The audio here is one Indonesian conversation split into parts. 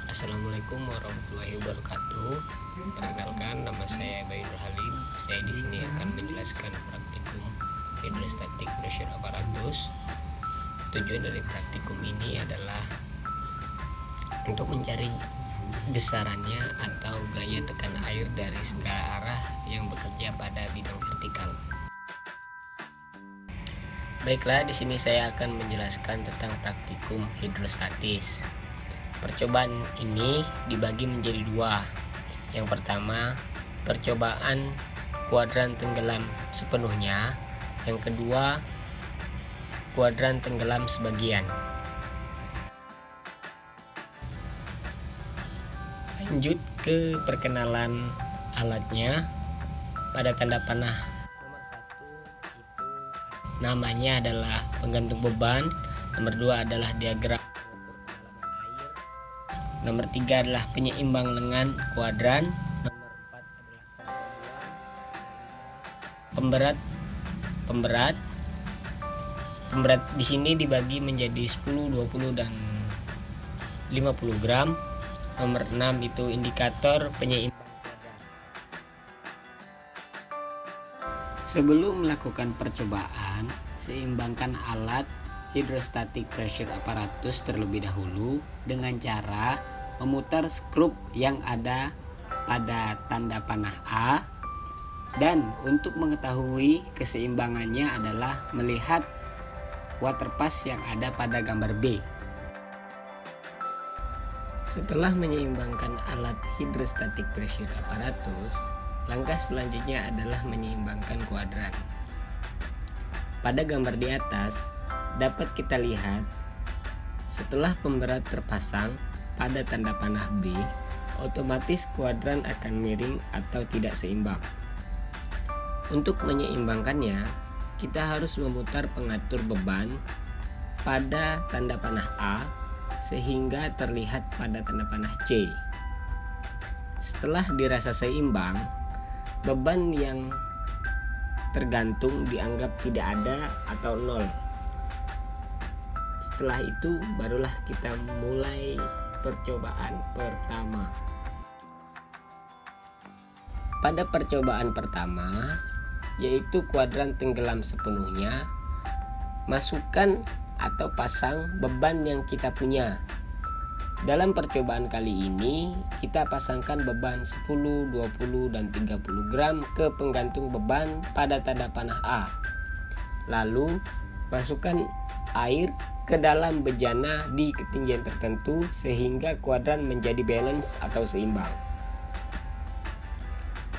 Assalamualaikum warahmatullahi wabarakatuh. Perkenalkan, nama saya Bayu Halim. Saya di sini akan menjelaskan praktikum hidrostatik pressure apparatus. Tujuan dari praktikum ini adalah untuk mencari besarannya atau gaya tekan air dari segala arah yang bekerja pada bidang vertikal. Baiklah, di sini saya akan menjelaskan tentang praktikum hidrostatis. Percobaan ini dibagi menjadi dua. Yang pertama, percobaan kuadran tenggelam sepenuhnya. Yang kedua, kuadran tenggelam sebagian. Lanjut ke perkenalan alatnya. Pada tanda panah namanya adalah penggantung beban. Nomor 2 adalah diagram. Nomor 3 adalah penyeimbang lengan kuadran. Nomor 4 pemberat di sini dibagi menjadi 10, 20 dan 50 gram. Nomor 6 itu indikator penyeimbang. Sebelum melakukan percobaan, seimbangkan alat hidrostatik pressure apparatus terlebih dahulu dengan cara memutar skrup yang ada pada tanda panah A, dan untuk mengetahui keseimbangannya adalah melihat water pass yang ada pada gambar B. Setelah menyeimbangkan alat hidrostatik pressure apparatus, langkah selanjutnya adalah menyeimbangkan kuadran. Pada gambar di atas dapat kita lihat setelah pemberat terpasang pada tanda panah B, otomatis kuadran akan miring atau tidak seimbang. Untuk menyeimbangkannya, kita harus memutar pengatur beban pada tanda panah A sehingga terlihat pada tanda panah C. Setelah dirasa seimbang, beban yang tergantung dianggap tidak ada atau nol. Setelah itu barulah kita mulai percobaan pertama. Pada percobaan pertama, yaitu kuadran tenggelam sepenuhnya, masukkan atau pasang beban yang kita punya. Dalam percobaan kali ini, kita pasangkan beban 10, 20, dan 30 gram ke penggantung beban pada tanda panah A. Lalu, masukkan air ke dalam bejana di ketinggian tertentu sehingga kuadran menjadi balance atau seimbang.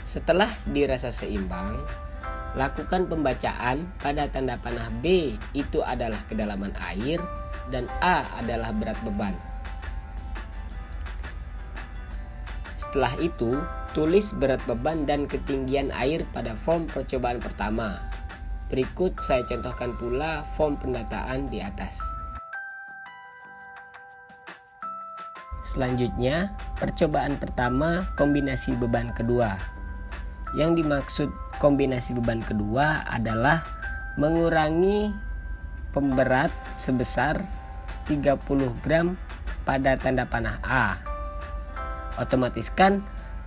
Setelah dirasa seimbang, lakukan pembacaan pada tanda panah B, itu adalah kedalaman air, dan A adalah berat beban. Setelah itu, tulis berat beban dan ketinggian air pada form percobaan pertama. Berikut saya contohkan pula form pendataan di atas. Selanjutnya, percobaan pertama kombinasi beban kedua. Yang dimaksud kombinasi beban kedua adalah mengurangi pemberat sebesar 30 gram pada tanda panah A. Otomatis kan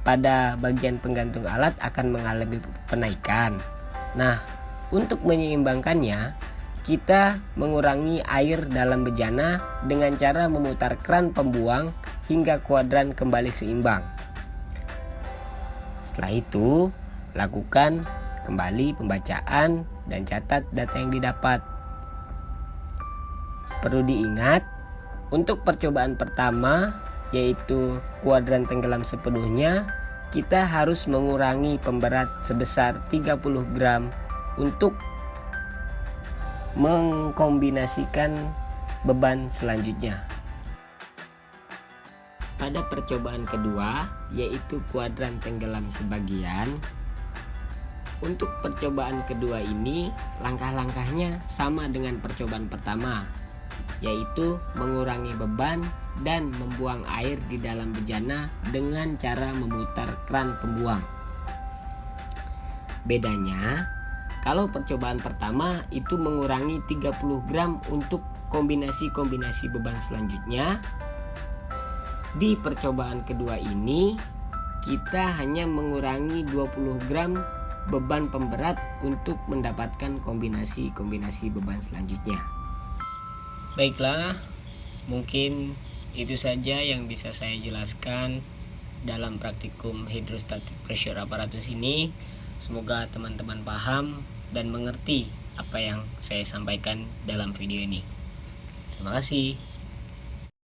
pada bagian penggantung alat akan mengalami penaikan. Nah, untuk menyeimbangkannya, kita mengurangi air dalam bejana dengan cara memutar kran pembuang hingga kuadran kembali seimbang. Setelah itu, lakukan kembali pembacaan dan catat data yang didapat. Perlu diingat, untuk percobaan pertama, yaitu kuadran tenggelam sepenuhnya, kita harus mengurangi pemberat sebesar 30 gram untuk mengkombinasikan beban selanjutnya. Pada percobaan kedua, yaitu kuadran tenggelam sebagian, untuk percobaan kedua ini langkah-langkahnya sama dengan percobaan pertama, yaitu mengurangi beban dan membuang air di dalam bejana dengan cara memutar kran pembuang. Bedanya, kalau percobaan pertama itu mengurangi 30 gram untuk kombinasi-kombinasi beban selanjutnya, Di percobaan kedua ini kita hanya mengurangi 20 gram beban pemberat untuk mendapatkan kombinasi-kombinasi beban selanjutnya. Baiklah, mungkin itu saja yang bisa saya jelaskan dalam praktikum hidrostatic pressure apparatus ini. Semoga teman-teman paham dan mengerti apa yang saya sampaikan dalam video ini. Terima kasih.